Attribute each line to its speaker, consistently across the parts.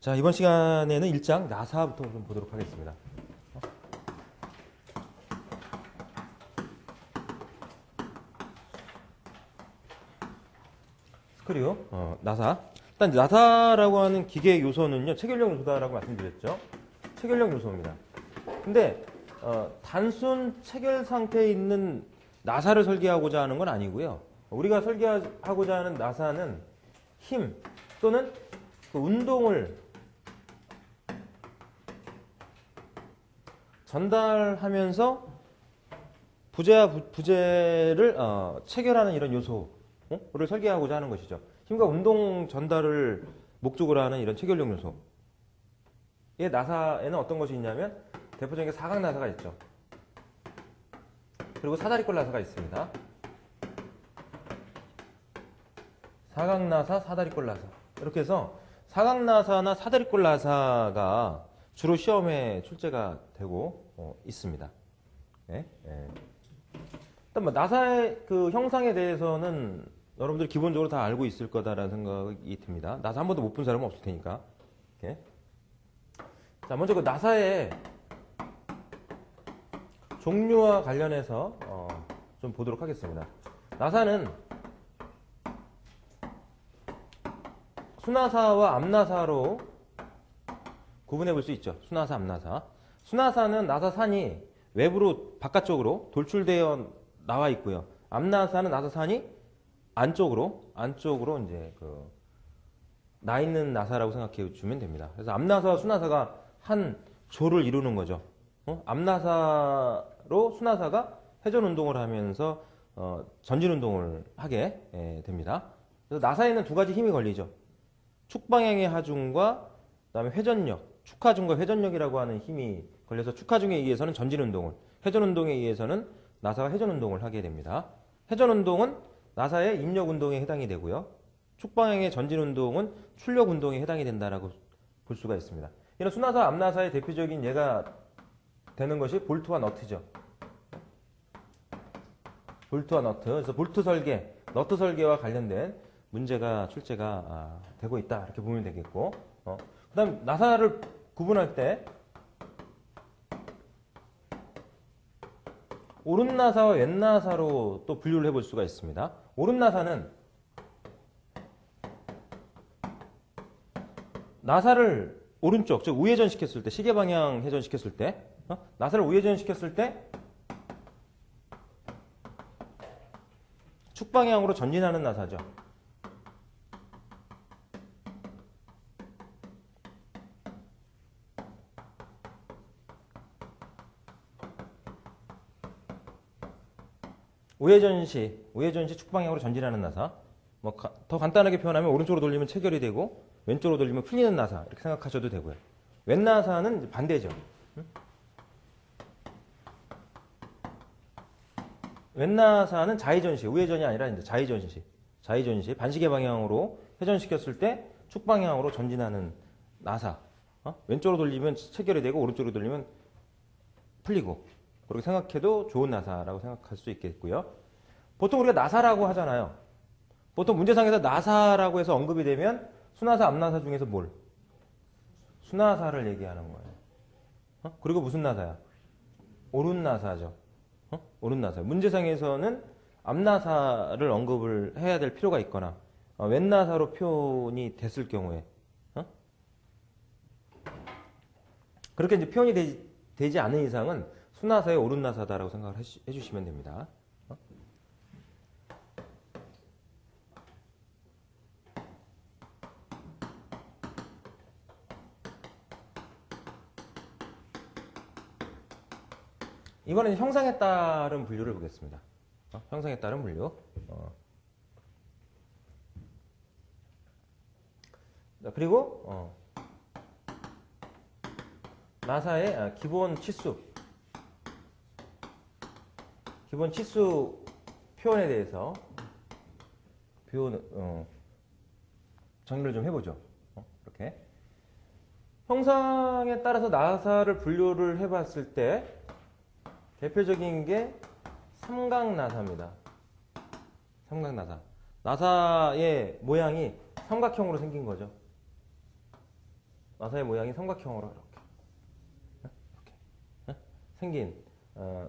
Speaker 1: 자, 이번 시간에는 1장 나사부터 좀 보도록 하겠습니다. 스크류, 나사. 일단 나사라고 하는 기계 요소는요, 체결력 요소다라고 말씀드렸죠. 체결력 요소입니다. 근데 단순 체결 상태에 있는 나사를 설계하고자 하는 건 아니고요. 우리가 설계하고자 하는 나사는 힘 또는 그 운동을 전달하면서 부재와 부재를 체결하는 이런 요소를 설계하고자 하는 것이죠. 힘과 운동 전달을 목적으로 하는 이런 체결력 요소. 이 나사에는 어떤 것이 있냐면 대표적인 게 사각 나사가 있죠. 그리고 사다리꼴 나사가 있습니다. 사각 나사, 사다리꼴 나사. 이렇게 해서 사각 나사나 사다리꼴 나사가 주로 시험에 출제가 되고 있습니다. 네? 네. 일단 뭐 나사의 그 형상에 대해서는 여러분들 기본적으로 다 알고 있을 거다라는 생각이 듭니다. 나사 한 번도 못 본 사람은 없을 테니까. 이렇게. 자, 먼저 그 나사의 종류와 관련해서 좀 보도록 하겠습니다. 나사는 수나사와 암나사로 구분해 볼 수 있죠. 수나사, 암나사. 수나사는 나사산이 외부로 바깥쪽으로 돌출되어 나와 있고요. 암나사는 나사산이 안쪽으로 이제 나 있는 나사라고 생각해 주면 됩니다. 그래서 암나사와 수나사가 한 조를 이루는 거죠. 암나사로 수나사가 회전 운동을 하면서 전진 운동을 하게 됩니다. 그래서 나사에는 두 가지 힘이 걸리죠. 축방향의 하중과 그다음에 회전력, 축하중과 회전력이라고 하는 힘이 걸려서 축하중에 의해서는 전진 운동을, 회전 운동에 의해서는 나사가 회전 운동을 하게 됩니다. 회전 운동은 나사의 입력 운동에 해당이 되고요. 축방향의 전진 운동은 출력 운동에 해당이 된다라고 볼 수가 있습니다. 이런 수나사, 암나사의 대표적인 예가 되는 것이 볼트와 너트죠. 볼트와 너트. 그래서 볼트 설계, 너트 설계와 관련된 문제가 출제가 되고 있다. 이렇게 보면 되겠고. 그 다음 나사를 구분할 때 오른 나사와 왼 나사로 또 분류를 해볼 수가 있습니다. 오른 나사는 나사를 오른쪽, 즉 우회전 시켰을 때, 시계 방향 회전 시켰을 때, 나사를 우회전 시켰을 때 축방향으로 전진하는 나사죠. 우회전 시 축방향으로 전진하는 나사. 뭐 더 간단하게 표현하면 오른쪽으로 돌리면 체결이 되고 왼쪽으로 돌리면 풀리는 나사 이렇게 생각하셔도 되고요. 왼 나사는 반대죠. 왼 나사는 좌회전 시, 우회전이 아니라 이제 좌회전 시 반시계 방향으로 회전시켰을 때 축방향으로 전진하는 나사. 왼쪽으로 돌리면 체결이 되고 오른쪽으로 돌리면 풀리고. 그렇게 생각해도 좋은 나사라고 생각할 수 있겠고요. 보통 우리가 나사라고 하잖아요. 보통 문제상에서 나사라고 해서 언급이 되면 수나사, 암나사 중에서 뭘? 수나사를 얘기하는 거예요. 그리고 무슨 나사야? 오른 나사죠. 오른 나사. 문제상에서는 암나사를 언급을 해야 될 필요가 있거나 왼 나사로 표현이 됐을 경우에 그렇게 이제 표현이 되지 않은 이상은 수나사의 오른 나사다라고 생각을 해주시면 됩니다. 이거는 형상에 따른 분류를 보겠습니다. 형상에 따른 분류. 그리고 나사의 기본 치수 표현에 대해서 정리를 좀 해보죠. 이렇게 형상에 따라서 나사를 분류를 해봤을 때 대표적인 게 삼각나사입니다. 삼각나사. 나사의 모양이 삼각형으로 생긴 거죠. 나사의 모양이 삼각형으로 이렇게 생긴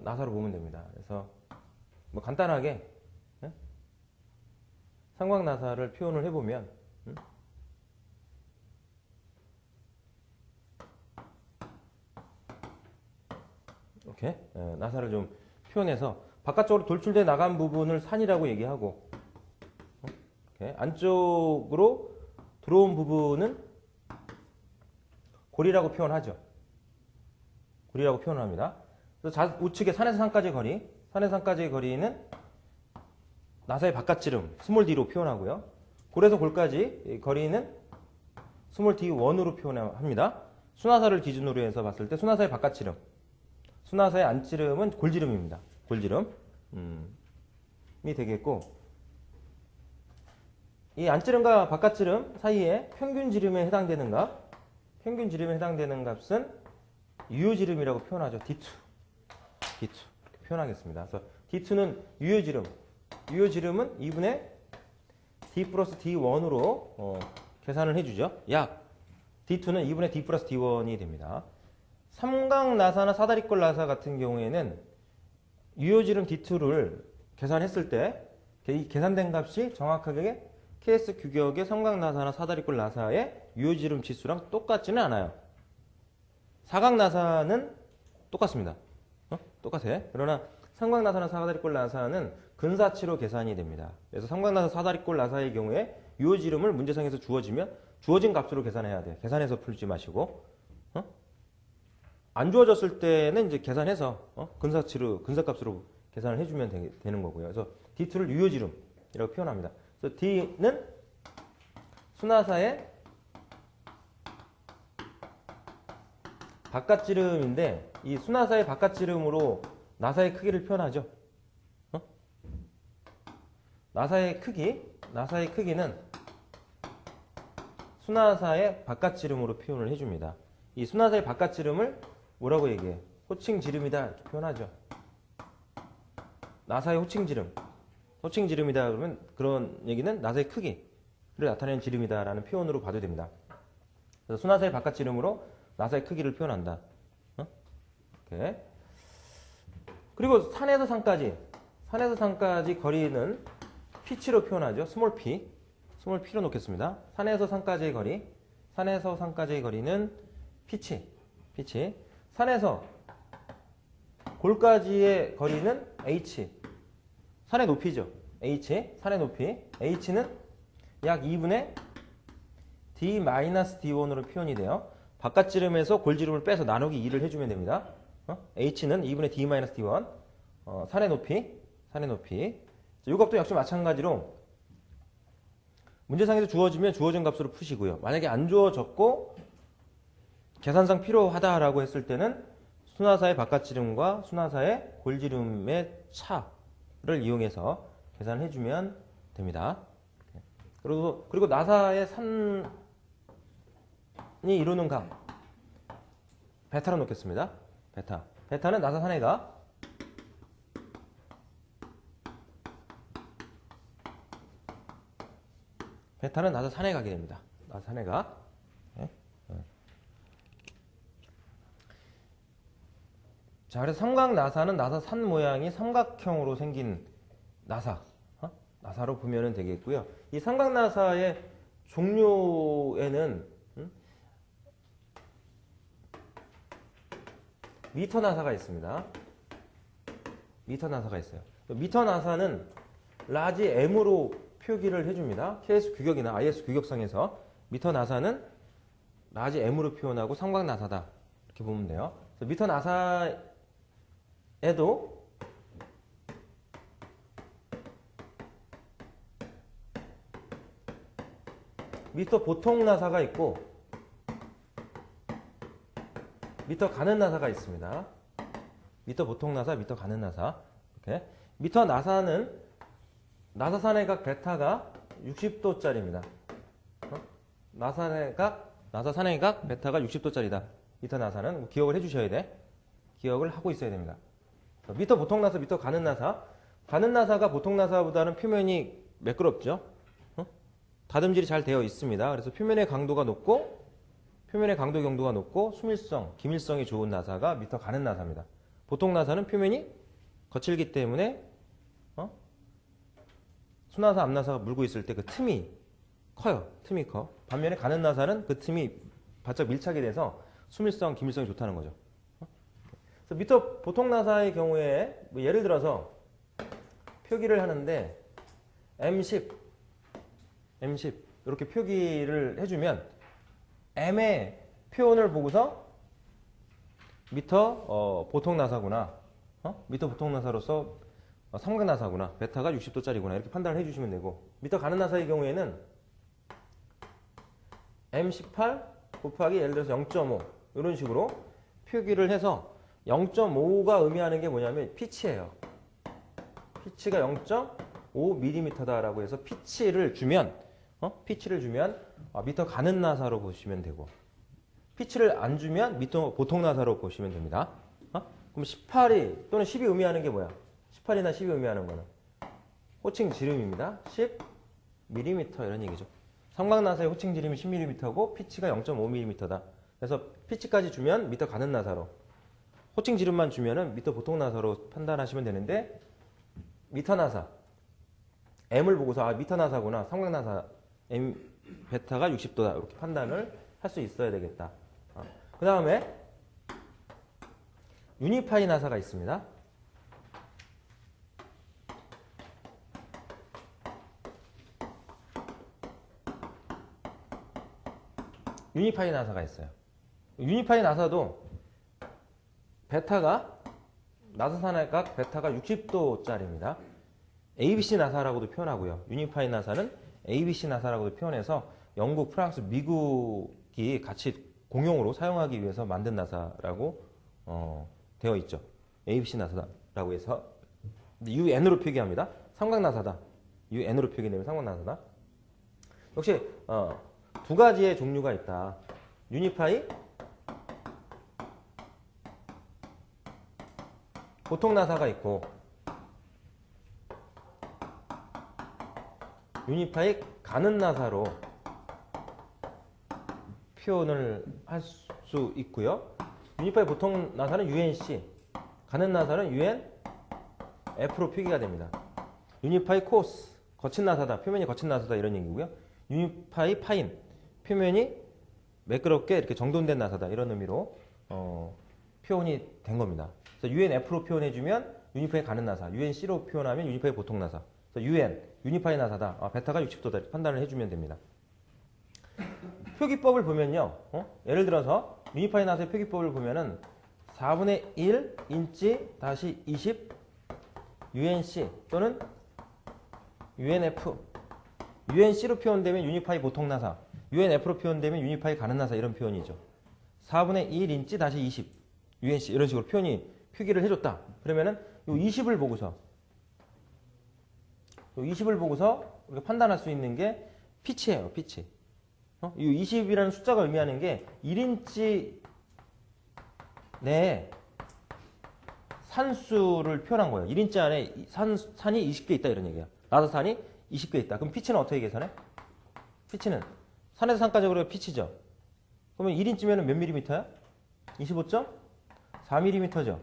Speaker 1: 나사로 보면 됩니다. 그래서 뭐 간단하게 삼각나사를 표현을 해보면 이렇게 나사를 좀 표현해서 바깥쪽으로 돌출돼 나간 부분을 산이라고 얘기하고 이렇게 안쪽으로 들어온 부분은 골이라고 표현하죠. 골이라고 표현을 합니다. 그래서 우측의 산에서 산까지의 거리, 산에서 산까지의 거리는 나사의 바깥지름 스몰 d로 표현하고요. 골에서 골까지 거리는 스몰 d1으로 표현합니다. 수나사를 기준으로 해서 봤을 때 수나사의 바깥지름, 수나사의 안지름은 골지름입니다. 골지름이 되겠고, 이 안지름과 바깥지름 사이에 평균지름에 해당되는 값, 평균지름에 해당되는 값은 유효지름이라고 표현하죠. D2 이렇게 표현하겠습니다. 그래서 D2는 유효지름, 유효지름은 2분의 D 플러스 D1으로 계산을 해주죠. 약 D2는 2분의 D 플러스 D1이 됩니다. 삼각나사나 사다리꼴 나사 같은 경우에는 유효지름 D2를 계산했을 때 이 계산된 값이 정확하게 KS 규격의 삼각나사나 사다리꼴 나사의 유효지름 지수랑 똑같지는 않아요. 사각나사는 똑같습니다. 똑같아. 그러나 삼각나사나 사다리꼴 나사는 근사치로 계산이 됩니다. 그래서 삼각나사, 사다리꼴 나사의 경우에 유효지름을 문제상에서 주어지면 주어진 값으로 계산해야 돼요. 계산해서 풀지 마시고. 안 주어졌을 때는 이제 계산해서 근사치로, 근사값으로 계산을 해주면 되는 거고요. 그래서 D2를 유효지름이라고 표현합니다. 그래서 D는 수나사의 바깥지름인데 이 수나사의 바깥지름으로 나사의 크기를 표현하죠. 나사의 크기는 수나사의 바깥지름으로 표현을 해줍니다. 이 수나사의 바깥지름을 뭐라고 얘기해? 호칭지름이다 이렇게 표현하죠. 나사의 호칭지름이다 그러면 그런 얘기는 나사의 크기를 나타내는 지름이다라는 표현으로 봐도 됩니다. 그래서 수나사의 바깥지름으로 나사의 크기를 표현한다. 이렇게. 그리고 산에서 산까지 거리는 피치로 표현하죠. 스몰 p로 놓겠습니다. 산에서 산까지의 거리는 피치. 산에서 골까지의 거리는 h. 산의 높이죠. 산의 높이. h는 약 2분의 d-d1으로 표현이 돼요. 바깥지름에서 골지름을 빼서 나누기 2를 해주면 됩니다. h는 2분의 d-d1. 산의 높이. 이 값도 역시 마찬가지로 문제상에서 주어지면 주어진 값으로 푸시고요. 만약에 안 주어졌고 계산상 필요하다라고 했을 때는 수나사의 바깥지름과 수나사의 골지름의 차를 이용해서 계산을 해주면 됩니다. 그리고 나사의 산이 이루는 각 베타로 놓겠습니다. 베타는 나사 산의 각, 베타는 나사 산의 각이 됩니다. 나사 산의 각. 자, 그래서 삼각나사는 나사 산 모양이 삼각형으로 생긴 나사로 보면 되겠고요. 이 삼각나사의 종류에는 미터 나사가 있습니다. 미터 나사가 있어요. 미터 나사는 라지 M으로 표기를 해줍니다. KS 규격이나 IS 규격상에서 미터 나사는 라지 M으로 표현하고 삼각나사다 이렇게 보면 돼요. 그래서 미터 나사에도 미터 보통 나사가 있고 미터 가는 나사가 있습니다. 미터 보통 나사, 미터 가는 나사. 이렇게. 미터 나사는 나사 산의 각 베타가 60도짜리입니다. 나사 산의 각 베타가 60도짜리다. 미터 나사는 기억을 해주셔야 돼. 기억을 하고 있어야 됩니다. 미터 보통 나사, 미터 가는 나사. 가는 나사가 보통 나사보다는 표면이 매끄럽죠. 다듬질이 잘 되어 있습니다. 그래서 표면의 강도가 높고 표면의 강도 경도가 높고 수밀성, 기밀성이 좋은 나사가 미터 가는 나사입니다. 보통 나사는 표면이 거칠기 때문에 수나사, 앞나사가 물고 있을 때 그 틈이 커요. 틈이 커. 반면에 가는 나사는 그 틈이 바짝 밀착이 돼서 수밀성, 기밀성이 좋다는 거죠. 그래서 미터 보통 나사의 경우에 뭐 예를 들어서 표기를 하는데 M10 이렇게 표기를 해주면 M의 표현을 보고서 미터 보통 나사구나, 미터 보통 나사로서 삼각 나사구나, 베타가 60도짜리구나 이렇게 판단을 해주시면 되고, 미터 가는 나사의 경우에는 M18 곱하기 예를 들어서 0.5 이런 식으로 표기를 해서 0.5가 의미하는 게 뭐냐면 피치예요. 피치가 0.5mm다라고 해서 피치를 주면 미터 가는 나사로 보시면 되고, 피치를 안 주면 미터 보통 나사로 보시면 됩니다. 그럼 18이 또는 10이 의미하는 게 뭐야? 18이나 10이 의미하는 거는 호칭 지름입니다. 10mm 이런 얘기죠. 삼각나사의 호칭 지름이 10mm고 피치가 0.5mm다. 그래서 피치까지 주면 미터 가는 나사로, 호칭 지름만 주면은 미터 보통 나사로 판단하시면 되는데, 미터 나사 M을 보고서 미터 나사구나, 삼각나사 M 베타가 60도다 이렇게 판단을 할 수 있어야 되겠다. 그 다음에 유니파이 나사가 있습니다. 유니파이 나사가 있어요. 유니파이 나사도 베타가 나사산의 각 베타가 60도짜리입니다. ABC 나사라고도 표현하고요. 유니파이 나사는 ABC 나사라고도 표현해서 영국, 프랑스, 미국이 같이 공용으로 사용하기 위해서 만든 나사라고 되어 있죠. ABC 나사라고 해서 UN으로 표기합니다. 삼각나사다. UN으로 표기되면 삼각나사다. 역시 두 가지의 종류가 있다. 유니파이 보통 나사가 있고, 유니파이 가는 나사로 표현을 할 수 있고요. 유니파이 보통 나사는 UNC, 가는 나사는 UNF로 표기가 됩니다. 유니파이 코스, 거친 나사다, 표면이 거친 나사다 이런 얘기고요. 유니파이 파인, 표면이 매끄럽게 이렇게 정돈된 나사다 이런 의미로 표현이 된 겁니다. 그래서 UNF로 표현해주면 유니파이 가는 나사, UNC로 표현하면 유니파이 보통 나사. 그래서 유니파이 나사다, 베타가 60도다 판단을 해주면 됩니다. 표기법을 보면요, 예를 들어서 유니파이 나사의 표기법을 보면은 4분의 1 인치 다시 20 UNC 또는 UNF, UNC로 표현되면 유니파이 보통 나사, UNF로 표현되면 유니파이 가는 나사 이런 표현이죠. 4분의 1 인치 다시 20 UNC 이런 식으로 표기를 해줬다. 그러면은 요 20을 보고서 우리가 판단할 수 있는 게 피치예요. 피치. 이 20이라는 숫자가 의미하는 게 1인치 내에 산수를 표현한 거예요. 1인치 안에 산이 20개 있다 이런 얘기야. 나사산이 20개 있다. 그럼 피치는 어떻게 계산해? 피치는 산에서 산까지 그러면 피치죠. 그러면 1인치면 몇 밀리미터야? 25.4mm죠.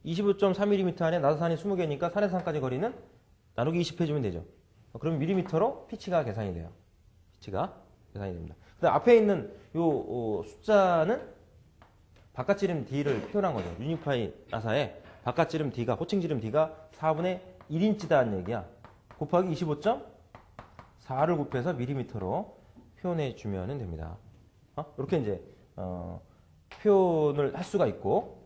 Speaker 1: 25.4mm 안에 나사산이 20개니까 산에서 산까지 거리는 나누기 20 해주면 되죠. 그럼 밀리미터로 피치가 계산이 돼요. 피치가 계산이 됩니다. 근데 앞에 있는 요 숫자는 바깥지름 D를 표현한 거죠. 유니파이 나사에 바깥지름 D가, 호칭지름 D가 4분의 1인치다는 얘기야. 곱하기 25.4를 곱해서 밀리미터로 표현해 주면 됩니다. 이렇게 이제 표현을 할 수가 있고,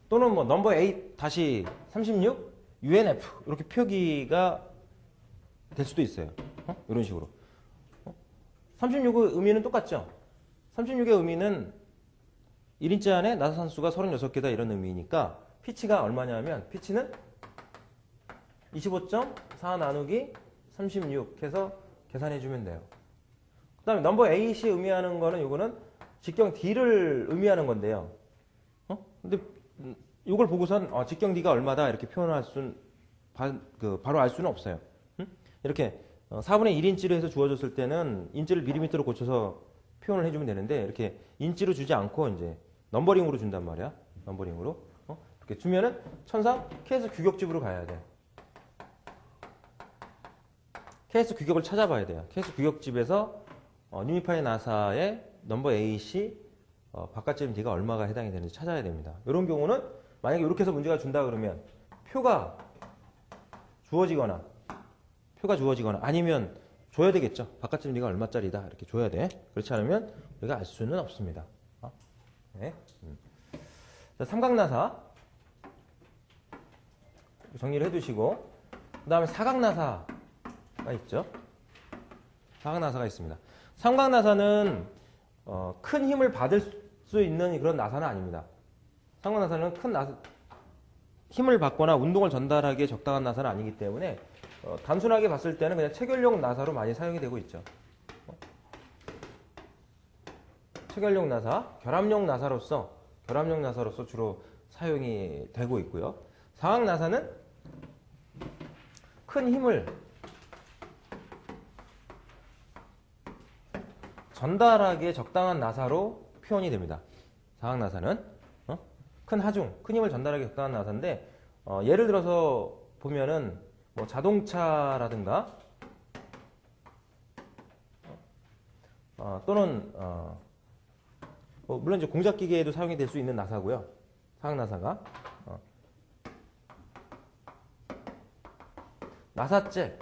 Speaker 1: 또는 뭐 넘버 8-36 UNF 이렇게 표기가 될 수도 있어요. 이런 식으로. 36의 의미는 똑같죠. 36의 의미는 1인치 안에 나사산수가 36개다 이런 의미니까 피치가 얼마냐면 피치는 25.4 나누기 36 해서 계산해 주면 돼요. 그 다음에 넘버 A씨 의미하는 거는 이거는 직경 D를 의미하는 건데요. 근데 이걸 보고선 직경 D가 얼마다 이렇게 표현할 수는 바로 알 수는 없어요. 이렇게 4분의 1인치로 해서 주어졌을 때는 인치를 밀리미터로 고쳐서 표현을 해주면 되는데 이렇게 인치로 주지 않고 이제 넘버링으로 준단 말이야. 넘버링으로 이렇게 주면은 천상 케이스 규격집으로 가야 돼. 케이스 규격을 찾아봐야 돼요. 케이스 규격집에서 뉴미파이 나사의 넘버 AC 바깥점 D가 얼마가 해당이 되는지 찾아야 됩니다. 이런 경우는 만약에 이렇게 해서 문제가 준다 그러면 표가 주어지거나 아니면 줘야 되겠죠. 바깥점 D가 얼마짜리다 이렇게 줘야 돼. 그렇지 않으면 우리가 알 수는 없습니다. 네. 자, 삼각나사 정리를 해두시고 그 다음에 사각나사가 있죠. 사각나사가 있습니다. 삼각나사는 큰 힘을 받을 수 있는 그런 나사는 아닙니다. 삼각나사는 큰 힘을 받거나 운동을 전달하기에 적당한 나사는 아니기 때문에 단순하게 봤을 때는 그냥 체결용 나사로 많이 사용이 되고 있죠. 체결용 나사, 결합용 나사로서 주로 사용이 되고 있고요. 사각나사는 큰 힘을 전달하기에 적당한 나사로 표현이 됩니다. 사각나사는 큰 하중, 큰 힘을 전달하기에 적당한 나사인데 예를 들어서 보면은 뭐 자동차라든가 또는 물론 이제 공작기계에도 사용이 될 수 있는 나사고요. 사각나사가 나사잭,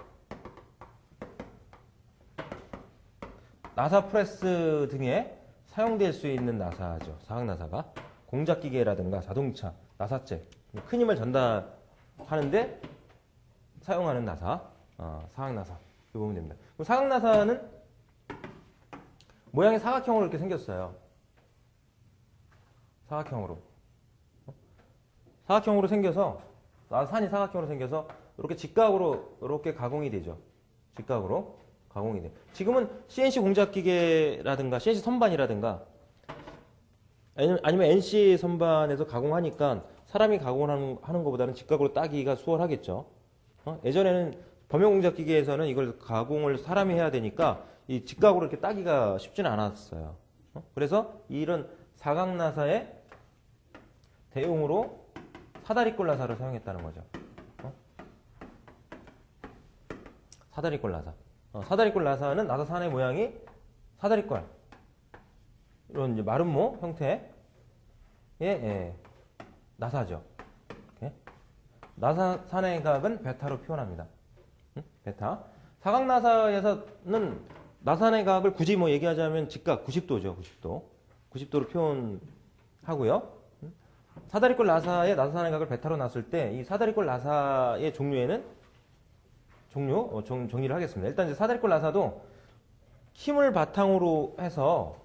Speaker 1: 나사 프레스 등에 사용될 수 있는 나사죠. 사각나사가 공작기계라든가 자동차, 나사잭 큰 힘을 전달하는데 사용하는 나사, 사각나사 이렇게 보면 됩니다. 그럼 사각나사는 모양이 사각형으로 이렇게 생겼어요. 사각형으로 생겨서 나산이 사각형으로 생겨서 이렇게 직각으로 이렇게 가공이 되죠. 직각으로 가공이 돼. 지금은 CNC 공작기계라든가 CNC 선반이라든가 아니면 NC 선반에서 가공하니까 사람이 가공하는 것보다는 직각으로 따기가 수월하겠죠. 예전에는 범용 공작기계에서는 이걸 가공을 사람이 해야 되니까 이 직각으로 이렇게 따기가 쉽지는 않았어요. 그래서 이런 사각나사의 대용으로 사다리꼴 나사를 사용했다는 거죠. 사다리꼴 나사. 사다리꼴 나사는 나사산의 모양이 사다리꼴. 이런 이제 마름모 형태의 나사죠. 이렇게. 나사산의 각은 베타로 표현합니다. 베타. 사각나사에서는 나사산의 각을 굳이 뭐 얘기하자면 직각 90도죠. 90도. 90도로 표현하고요. 사다리꼴 나사의 나사산의 각을 베타로 놨을 때 이 사다리꼴 나사의 종류에는 정리를 하겠습니다. 일단 이제 사다리꼴 나사도 힘을 바탕으로 해서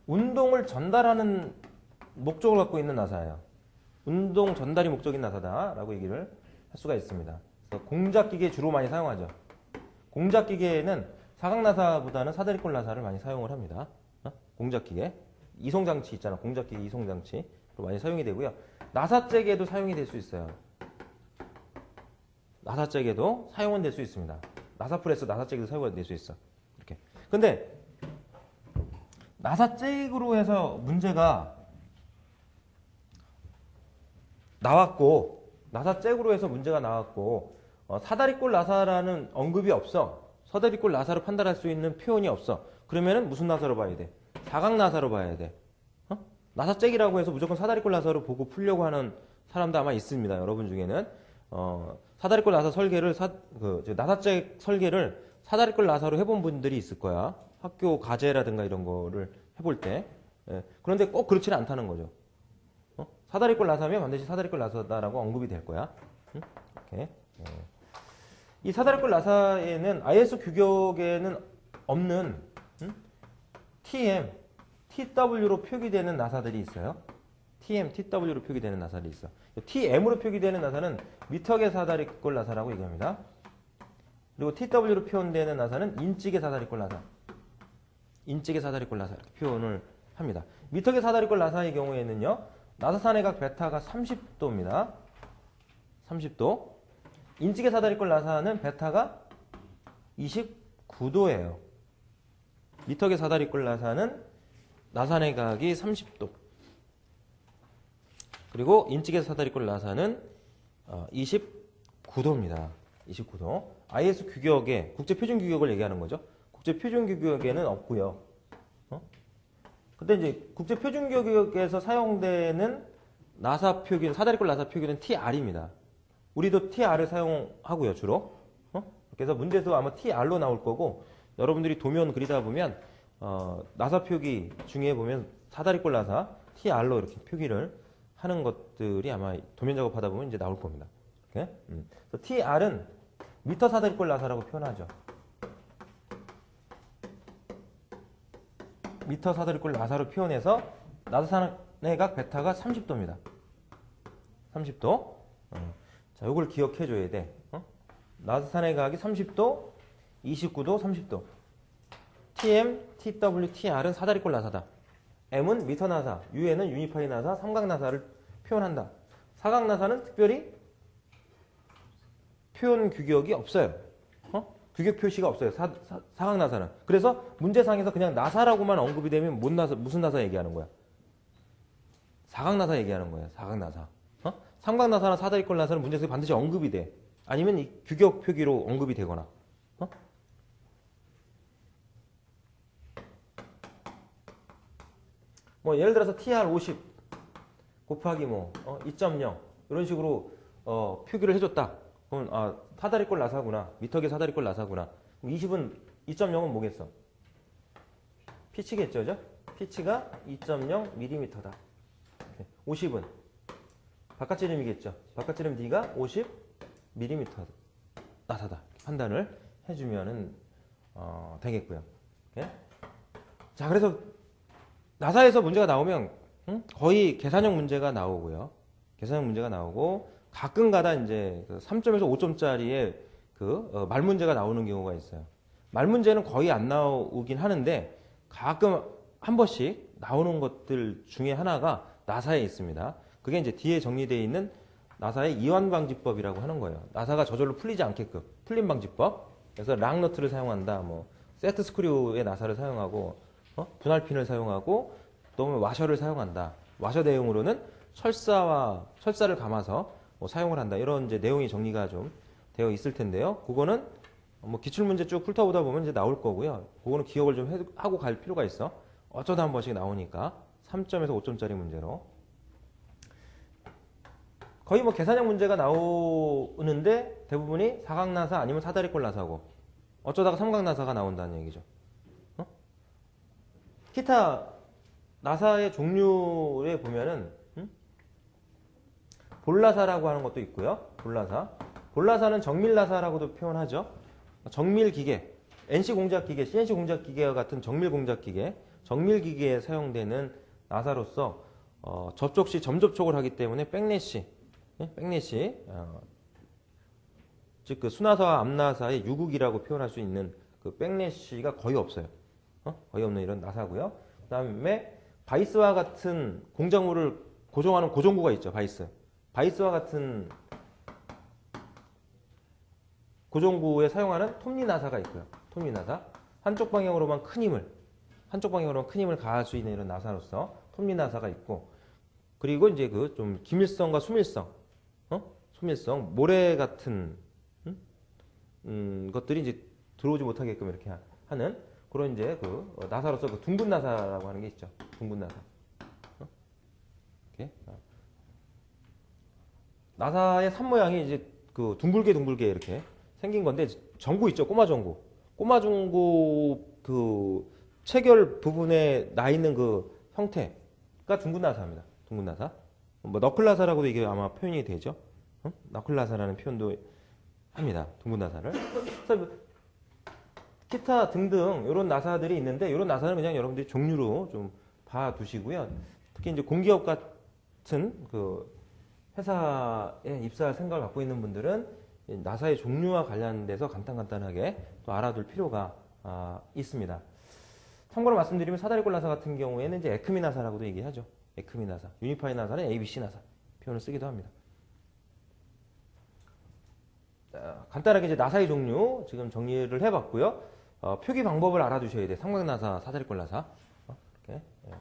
Speaker 1: 운동을 전달하는 목적을 갖고 있는 나사예요. 운동 전달이 목적인 나사다라고 얘기를 할 수가 있습니다. 그래서 공작기계에 주로 많이 사용하죠. 공작기계에는 사각나사보다는 사다리꼴 나사를 많이 사용을 합니다. 공작기계 이송장치 있잖아. 공작기계 이송장치로 많이 사용이 되고요. 나사잭에도 사용이 될 수 있어요. 나사잭에도 사용은 될 수 있습니다. 나사프레스, 나사잭에도 사용이 될 수 있어. 이렇게. 근데 나사잭으로 해서 문제가 나왔고, 사다리꼴 나사라는 언급이 없어. 사다리꼴 나사로 판단할 수 있는 표현이 없어. 그러면은 무슨 나사로 봐야 돼? 사각나사로 봐야 돼. 나사잭이라고 해서 무조건 사다리꼴 나사로 보고 풀려고 하는 사람도 아마 있습니다. 여러분 중에는 사다리꼴 나사 설계를 나사잭 설계를 사다리꼴 나사로 해본 분들이 있을 거야. 학교 과제라든가 이런 거를 해볼 때. 그런데 꼭 그렇지는 않다는 거죠. 사다리꼴 나사면 반드시 사다리꼴 나사다라고 언급이 될 거야. 이렇게. 이 사다리꼴 나사에는 IS 규격에는 없는 TW로 표기되는 나사들이 있어요. TM, TW로 표기되는 나사들이 있어. TM으로 표기되는 나사는 미터계 사다리꼴 나사라고 얘기합니다. 그리고 TW로 표현되는 나사는 인찌개 사다리꼴 나사. 인찌개 사다리꼴 나사 이렇게 표현을 합니다. 미터계 사다리꼴 나사의 경우에는요. 나사산의 각 베타가 30도입니다. 30도. 인찌개 사다리꼴 나사는 베타가 29도예요. 미터계 사다리꼴 나사는 나사산의 각이 30도. 그리고 인찌개 사다리꼴 나사는 29도입니다. 29도. IS 규격에 국제표준 규격을 얘기하는 거죠. 국제표준 규격에는 없고요. 근데 이제 국제표준 규격에서 사용되는 나사 표기는 사다리꼴 나사 표기는 TR입니다. 우리도 TR을 사용하고요, 주로. 그래서 문제도 아마 TR로 나올 거고 여러분들이 도면 그리다 보면 나사 표기 중에 보면 사다리꼴 나사 TR로 이렇게 표기를 하는 것들이 아마 도면 작업하다 보면 이제 나올 겁니다. 이렇게. 그래서 TR은 미터 사다리꼴 나사라고 표현하죠. 미터 사다리꼴 나사로 표현해서 나사산의 각 베타가 30도입니다. 30도. 자, 요걸 기억해 줘야 돼. 나사산의 각이 30도, 29도, 30도. TM, TW, TR은 사다리꼴 나사다. M은 미터 나사, U에는 유니파이 나사, 삼각 나사를 표현한다. 사각 나사는 특별히 표현 규격이 없어요. 규격 표시가 없어요. 사각 나사는. 그래서 문제상에서 그냥 나사라고만 언급이 되면 무슨 나사 얘기하는 거야? 사각 나사 얘기하는 거예요. 사각 나사. 삼각 나사나 사다리꼴 나사는 문제에서 반드시 언급이 돼. 아니면 이 규격 표기로 언급이 되거나. 뭐 예를 들어서 TR50 곱하기 2.0 이런 식으로 표기를 해줬다. 그럼 사다리꼴 나사구나. 미터계 사다리꼴 나사구나. 20은 2.0은 뭐겠어? 피치겠죠, 그죠? 피치가 2.0mm다. 50은 바깥지름이겠죠. 바깥지름 D가 50mm 나사다. 판단을 해주면은 되겠고요. 오케이? 자, 그래서 나사에서 문제가 나오면 거의 계산형 문제가 나오고요. 계산형 문제가 나오고 가끔가다 이제 3점에서 5점짜리의 말 문제가 나오는 경우가 있어요. 말 문제는 거의 안 나오긴 하는데 가끔 한 번씩 나오는 것들 중에 하나가 나사에 있습니다. 그게 이제 뒤에 정리되어 있는 나사의 이완 방지법이라고 하는 거예요. 나사가 저절로 풀리지 않게끔 풀림 방지법. 그래서 락너트를 사용한다. 뭐 세트 스크류의 나사를 사용하고 분할핀을 사용하고 또 와셔를 사용한다. 와셔 대용으로는 철사를 감아서 사용을 한다. 이런 이제 내용이 정리가 좀 되어 있을 텐데요. 그거는 뭐 기출문제 쭉 훑어보다 보면 이제 나올 거고요. 그거는 기억을 좀 하고 갈 필요가 있어. 어쩌다 한 번씩 나오니까 3점에서 5점짜리 문제로. 거의 뭐 계산형 문제가 나오는데 대부분이 사각나사 아니면 사다리꼴 나사고 어쩌다가 삼각나사가 나온다는 얘기죠. 기타 나사의 종류에 보면은 볼나사라고 하는 것도 있고요. 볼나사는 정밀나사라고도 표현하죠. 정밀기계, NC 공작기계, CNC 공작기계와 같은 정밀기계에 사용되는 나사로서 접촉 시 점접촉을 하기 때문에 백래시, 즉 그 수나사와 앞나사의 유극이라고 표현할 수 있는 그 백래시가 거의 없어요. 거의 없는 이런 나사고요. 그 다음에 바이스와 같은 공작물을 고정하는 고정구가 있죠. 바이스와 같은 고정구에 사용하는 톱니나사가 있고요. 톱니나사. 한쪽 방향으로만 큰 힘을 가할 수 있는 이런 나사로서 톱니나사가 있고, 그리고 이제 그 좀 기밀성과 수밀성, 모래 같은 것들이 이제 들어오지 못하게끔 이렇게 하는 그런 이제 그 나사로서 그 둥근 나사라고 하는 게 있죠. 둥근 나사. 이렇게. 나사의 산 모양이 이제 그 둥글게 이렇게 생긴 건데, 전구 있죠. 꼬마 전구 그 체결 부분에 나 있는 그 형태가 둥근 나사입니다. 둥근 나사. 뭐 너클 나사라고도 이게 아마 표현이 되죠. 너클 나사라는 표현도 합니다. 둥근 나사를. 그래서 기타 등등 이런 나사들이 있는데, 이런 나사는 그냥 여러분들이 종류로 좀 봐두시고요. 특히 이제 공기업 같은 그 회사에 입사할 생각을 갖고 있는 분들은 나사의 종류와 관련돼서 간단하게 또 알아둘 필요가 있습니다. 참고로 말씀드리면 사다리꼴 나사 같은 경우에는 이제 에크미 나사라고도 얘기하죠. 에크미 나사, 유니파이 나사는 ABC 나사 표현을 쓰기도 합니다. 간단하게 이제 나사의 종류 지금 정리를 해봤고요. 표기 방법을 알아두셔야 돼. 삼각나사, 사다리꼴 나사. 이렇게. 예.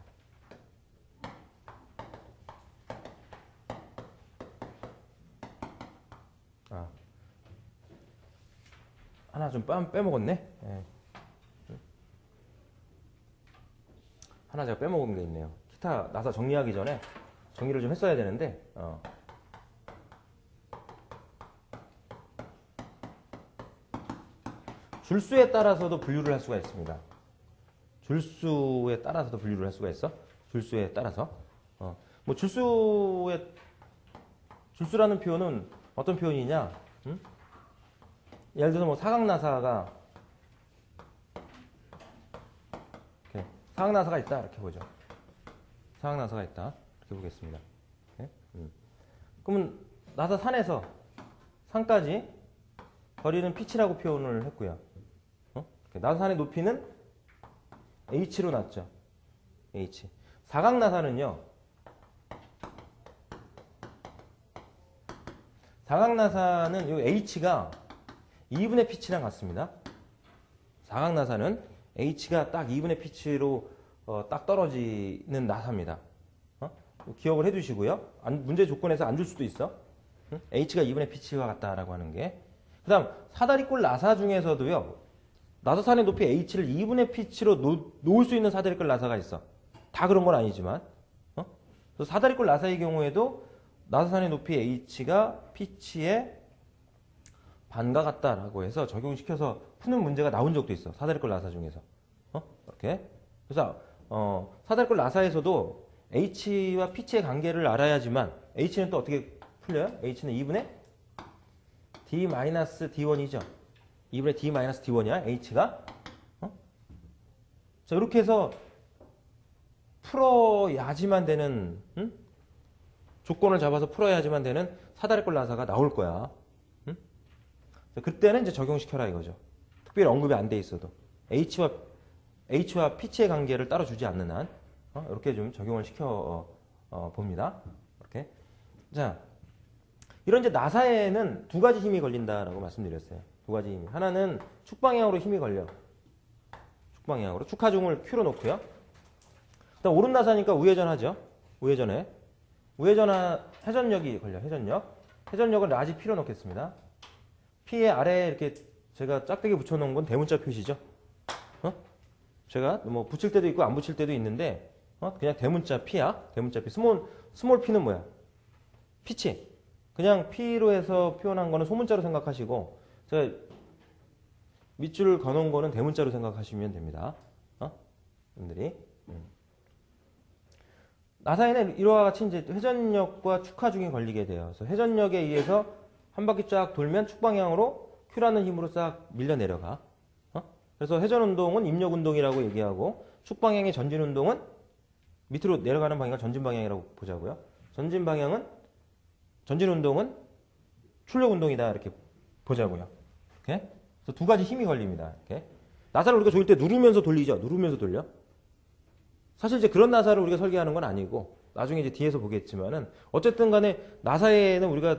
Speaker 1: 하나 좀 빼먹었네. 예. 하나 제가 빼먹은 게 있네요. 기타 나사 정리하기 전에 정리를 좀 했어야 되는데. 줄수에 따라서도 분류를 할 수가 있습니다. 줄수에 따라서도 분류를 할 수가 있어. 줄수에 따라서. 뭐 줄수라는 표현은 어떤 표현이냐? 예를 들어서 뭐 사각나사가 이렇게 사각나사가 있다 이렇게 보죠. 사각나사가 있다 이렇게 보겠습니다. 네? 그러면 나사 산에서 산까지 거리는 pitch라고 표현을 했고요. 나사산의 높이는 h로 났죠. h. 사각나사는요. 사각나사는 이 h가 2분의 pitch랑 같습니다. 사각나사는 h가 딱 2분의 pitch로 딱 떨어지는 나사입니다. 기억을 해두시고요. 문제 조건에서 안 줄 수도 있어. h가 2분의 pitch와 같다라고 하는 게. 그 다음 사다리꼴 나사 중에서도요. 나사산의 높이 h를 2분의 pitch로 놓을 수 있는 사다리꼴 나사가 있어. 다 그런 건 아니지만. 그래서 사다리꼴 나사의 경우에도 나사산의 높이 h가 pitch의 반과 같다라고 해서 적용시켜서 푸는 문제가 나온 적도 있어. 사다리꼴 나사 중에서. 이렇게. 그래서 사다리꼴 나사에서도 h와 pitch의 관계를 알아야지만 h는 또 어떻게 풀려요? h는 2분의 d-d1이죠. 2분의 d-d1이야. h가. 자, 이렇게 해서 풀어야지만 되는 조건을 잡아서 풀어야지만 되는 사다리꼴 나사가 나올 거야. 그때는 이제 적용시켜라 이거죠. 특별히 언급이 안 돼 있어도 h와 pitch의 관계를 따로 주지 않는 한 이렇게 좀 적용을 시켜 봅니다. 이렇게. 자, 이런 이제 나사에는 두 가지 힘이 걸린다라고 말씀드렸어요. 두 가지 힘이. 하나는 축방향으로 힘이 걸려. 축방향으로 축하중을 Q로 놓고요. 그다음 오른 나사니까 우회전하죠. 우회전에 회전력이 걸려. 회전력은 라지 P로 놓겠습니다. P의 아래에 이렇게 제가 짝대기 붙여놓은 건 대문자 표시죠. 제가 뭐 붙일 때도 있고 안 붙일 때도 있는데 그냥 대문자 P야. 대문자 P. 스몰 P는 뭐야? 피치. 그냥 P로 해서 표현한 거는 소문자로 생각하시고 제가 밑줄을 그어놓은 거는 대문자로 생각하시면 됩니다. 여러분들이. 나사에는 이와 같이 이제 회전력과 축하중이 걸리게 돼요. 그래서 회전력에 의해서 한 바퀴 쫙 돌면 축방향으로 Q라는 힘으로 싹 밀려 내려가. 그래서 회전 운동은 입력 운동이라고 얘기하고 축방향의 전진 운동은 밑으로 내려가는 방향을 전진 방향이라고 보자고요. 전진 운동은 출력 운동이다 이렇게 보자고요. 이렇게. 그래서 두 가지 힘이 걸립니다. 이렇게. 나사를 우리가 조일 때 누르면서 돌리죠. 누르면서 돌려. 사실 이제 그런 나사를 우리가 설계하는 건 아니고 나중에 이제 뒤에서 보겠지만은 어쨌든 간에 나사에는 우리가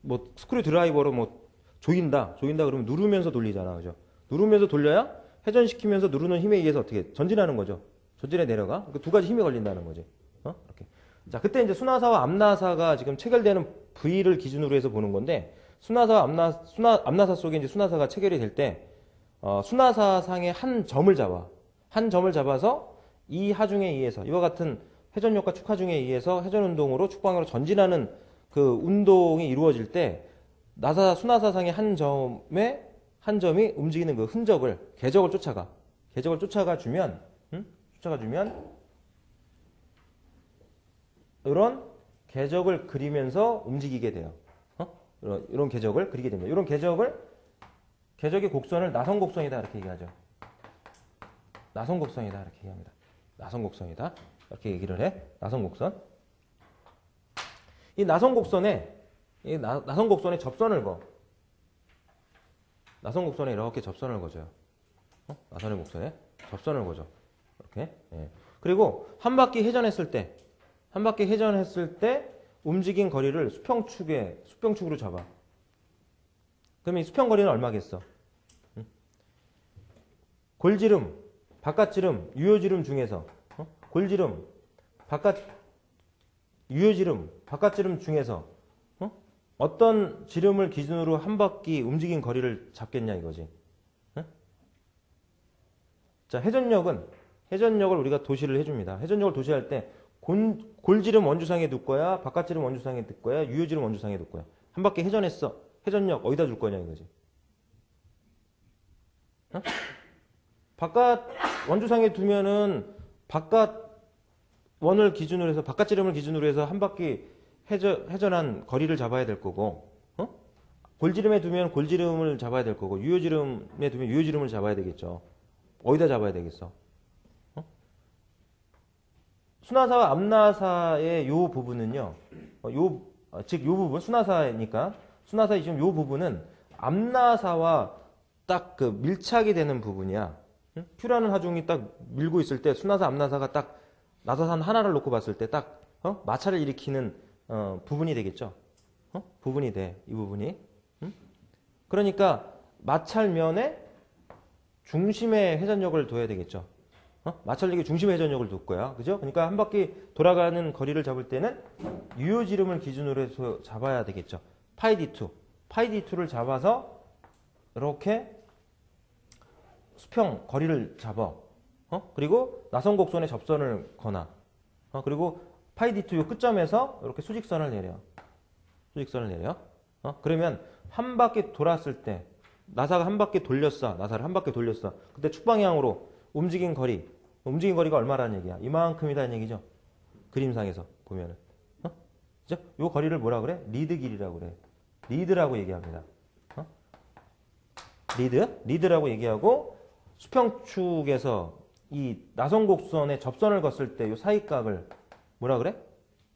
Speaker 1: 뭐 스크류 드라이버로 뭐 조인다 그러면 누르면서 돌리잖아. 그죠? 누르면서 돌려야 회전시키면서 누르는 힘에 의해서 어떻게 전진하는 거죠. 전진에 내려가. 그러니까 두 가지 힘이 걸린다는 거지. 이렇게. 자, 그때 이제 수나사와 앞나사가 지금 체결되는 부위를 기준으로 해서 보는 건데 수나사와 앞나사 속에 이제 수나사가 체결이 될 때 수나사상의 한 점을 잡아서 이 하중에 의해서 이와 같은 회전력과 축하중에 의해서 회전 운동으로 축방향으로 전진하는 그 운동이 이루어질 때 수나사상의 한 점이 움직이는 그 흔적을 궤적을 쫓아가 주면 이런 궤적을 그리면서 움직이게 돼요. 이런 궤적을 그리게 됩니다. 이런 궤적의 곡선을 나선곡선이다 이렇게 얘기하죠. 나선곡선이다 이렇게 얘기합니다. 나선 곡선이다. 이렇게 얘기를 해. 나선 곡선. 이 나선 곡선에 나선 곡선에 접선을 거. 나선 곡선에 이렇게 접선을 거줘요. 나선의 곡선에 접선을 거죠. 이렇게. 예. 그리고 한 바퀴 회전했을 때 움직인 거리를 수평축으로 잡아. 그러면 이 수평 거리는 얼마겠어? 골지름, 바깥지름, 유효지름 중에서 골지름, 유효지름, 바깥지름 중에서 어떤 지름을 기준으로 한 바퀴 움직인 거리를 잡겠냐 이거지. 자, 회전력을 우리가 도시를 해줍니다. 회전력을 도시할 때 골지름 원주상에 둘 거야, 바깥지름 원주상에 둘 거야, 유효지름 원주상에 둘 거야. 한 바퀴 회전했어. 회전력 어디다 줄 거냐 이거지. 바깥 원주상에 두면은 바깥 원을 기준으로 해서 바깥지름을 기준으로 해서 한 바퀴 회전한 거리를 잡아야 될 거고, 골지름에 두면 골지름을 잡아야 될 거고, 유효지름에 두면 유효지름을 잡아야 되겠죠. 어디다 잡아야 되겠어? 순하사와 암나사의 요 부분은요, 즉 요 부분, 순하사니까, 순하사의 지금 요 부분은 암나사와 딱 그 밀착이 되는 부분이야. Q라는 하중이 딱 밀고 있을 때, 순하사, 암나사가 딱 나사산 하나를 놓고 봤을 때 딱, 마찰을 일으키는, 부분이 되겠죠. 부분이 돼, 이 부분이. 그러니까, 마찰면에 중심의 회전력을 둬야 되겠죠. 마찰력의 중심의 회전력을 둘 거야. 그죠? 그러니까 한 바퀴 돌아가는 거리를 잡을 때는 유효지름을 기준으로 해서 잡아야 되겠죠. 파이 D2. 파이 D2를 잡아서 이렇게 수평 거리를 잡아. 그리고 나선곡선에 접선을 거나. 그리고 파이 D2 요 끝점에서 이렇게 수직선을 내려. 그러면 한 바퀴 돌았을 때 나사가 한 바퀴 돌렸어. 나사를 한 바퀴 돌렸어. 그때 축방향으로 움직인 거리가 얼마라는 얘기야? 이만큼이라는 얘기죠. 그림상에서 보면은. 그죠? 요 거리를 뭐라 그래? 리드 길이라고 그래. 리드라고 얘기합니다. 리드라고 얘기하고, 수평축에서 이 나선곡선에 접선을 걷을 때 요 사이각을 뭐라 그래?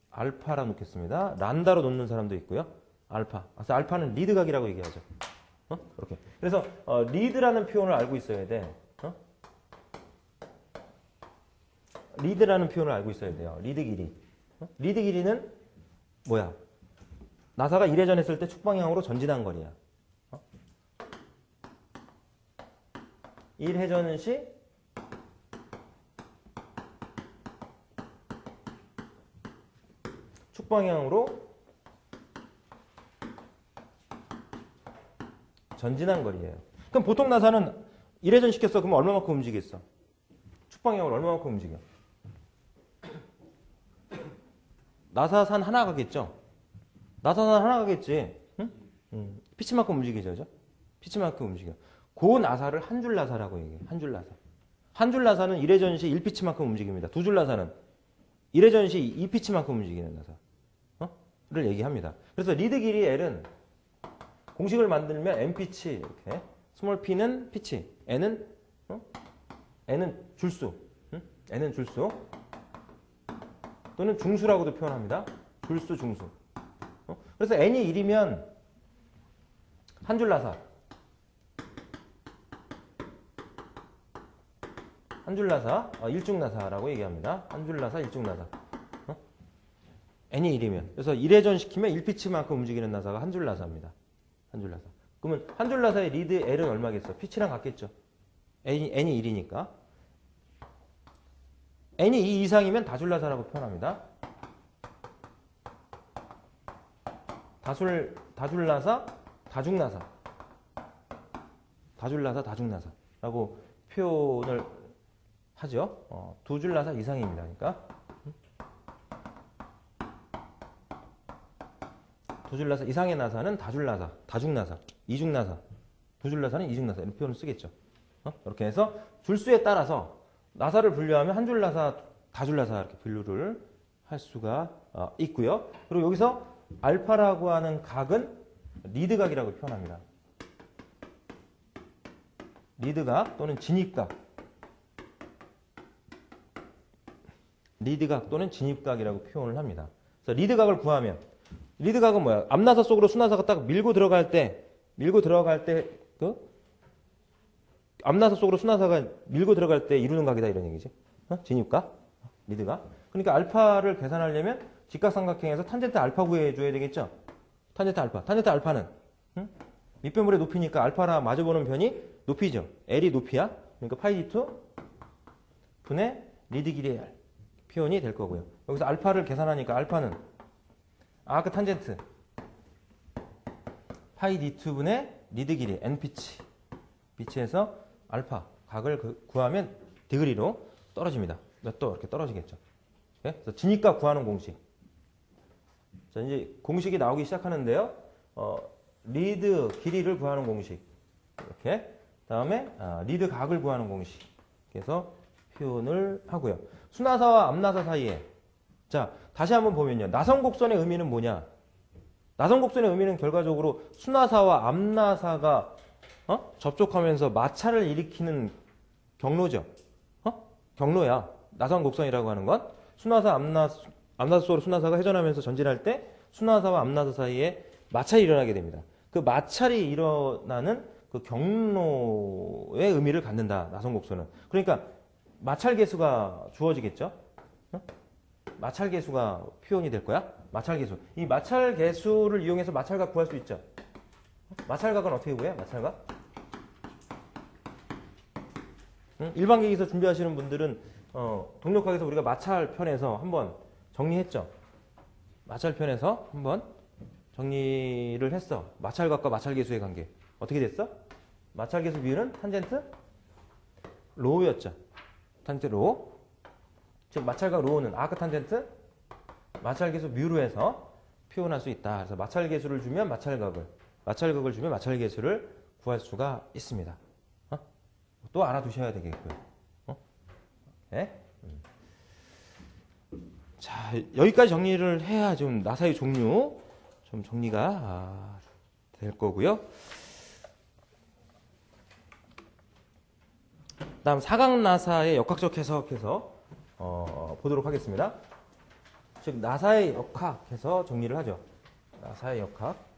Speaker 1: 알파라 놓겠습니다. 란다로 놓는 사람도 있고요. 알파. 그래서 알파는 리드각이라고 얘기하죠. 이렇게. 그래서 리드라는 표현을 알고 있어야 돼. 리드라는 표현을 알고 있어야 돼요. 리드 길이. 리드 길이는 뭐야? 나사가 1회전 했을 때 축방향으로 전진한 거리야. 1회전 시 축방향으로 전진한 거리예요. 그럼 보통 나사는 1회전 시켰어. 그럼 얼마만큼 움직였어? 축방향으로 얼마만큼 움직여? 나사산 하나 가겠죠? 나사산 하나 가겠지? 응? 피치만큼 움직이죠? 피치만큼 움직여. 그 나사를 한 줄 나사라고 얘기해요. 한 줄 나사. 한 줄 나사는 1회전 시 1피치만큼 움직입니다. 두 줄 나사는 1회전 시 2피치만큼 움직이는 나사를 얘기합니다. 그래서 리드 길이 L은 공식을 만들면 N피치 이렇게, 스몰 p는 피치, N은 줄수, N은 줄수 또는 중수라고도 표현합니다. 줄수, 중수. 그래서 N이 1이면 한 줄 나사, 일중나사라고 얘기합니다. 한 줄 나사, 일중나사. N이 1이면. 그래서 1회전 시키면 1피치만큼 움직이는 나사가 한 줄 나사입니다. 한 줄 나사. 그러면 한 줄 나사의 리드 L은 얼마겠어? 피치랑 같겠죠. N이 1이니까. N이 2 이상이면 다줄 나사라고 표현합니다. 다줄 나사, 다중나사. 다줄 나사, 다중나사라고 표현을 하죠. 두 줄 나사 이상입니다. 그러니까 두 줄 나사 이상의 나사는 다줄 나사, 다중나사, 이중나사. 두 줄 나사는 이중나사 이런 표현을 쓰겠죠. 이렇게 해서 줄수에 따라서 나사를 분류하면 한 줄 나사, 다줄 나사 이렇게 분류를 할 수가 있고요. 그리고 여기서 알파라고 하는 각은 리드각이라고 표현합니다. 리드각 또는 진입각. 리드각 또는 진입각이라고 표현을 합니다. 그래서 리드각을 구하면 리드각은 뭐야? 앞나사 속으로 순나사가 딱 밀고 들어갈 때 그 앞나사 속으로 순나사가 밀고 들어갈 때 이루는 각이다 이런 얘기지. 진입각, 리드각. 그러니까 알파를 계산하려면 직각삼각형에서 탄젠트 알파 구해줘야 되겠죠. 탄젠트 알파. 탄젠트 알파는 밑변물의 높이니까 알파랑 마주보는 변이 높이죠. L이 높이야. 그러니까 파이 D2 분의 리드 길이의 R 표현이 될 거고요. 여기서 알파를 계산하니까 알파는 아크 탄젠트 파이 D2 분의 리드 길이 N피치 비치에서 알파 각을 구하면 디그리로 떨어집니다. 몇 도 이렇게 떨어지겠죠. 네? 그래서 진입각 구하는 공식. 자, 이제 공식이 나오기 시작하는데요. 리드 길이를 구하는 공식. 이렇게. 다음에 리드 각을 구하는 공식. 그래서 표현을 하고요. 순나사와 앞나사 사이에. 자, 다시 한번 보면요. 나선곡선의 의미는 뭐냐? 나선곡선의 의미는 결과적으로 순나사와 앞나사가 접촉하면서 마찰을 일으키는 경로죠. 경로야. 나선곡선이라고 하는 건 순나사, 앞나사 속으로 순나사가 회전하면서 전진할 때 순나사와 앞나사 사이에 마찰이 일어나게 됩니다. 그 마찰이 일어나는 그 경로의 의미를 갖는다. 나선곡선은. 그러니까 마찰 계수가 주어지겠죠. 마찰 계수가 표현이 될 거야. 마찰 계수. 이 마찰 계수를 이용해서 마찰각 구할 수 있죠. 마찰각은 어떻게 구해? 마찰각? 일반계기서 준비하시는 분들은 동력학에서 우리가 마찰편에서 한번 정리했죠. 마찰편에서 한번 정리를 했어. 마찰각과 마찰계수의 관계. 어떻게 됐어? 마찰계수 비율은 탄젠트 로우였죠. 탄젠트 로우. 즉 마찰각 로우는 아크 탄젠트 마찰계수 뮤로 해서 표현할 수 있다. 그래서 마찰계수를 주면 마찰각을 주면 마찰계수를 구할 수가 있습니다. 또 알아두셔야 되겠고요. 네? 자, 여기까지 정리를 해야 좀 나사의 종류 좀 정리가 될 거고요. 다음 사각나사의 역학적 해석해서 보도록 하겠습니다. 즉 나사의 역학해서 정리를 하죠. 나사의 역학.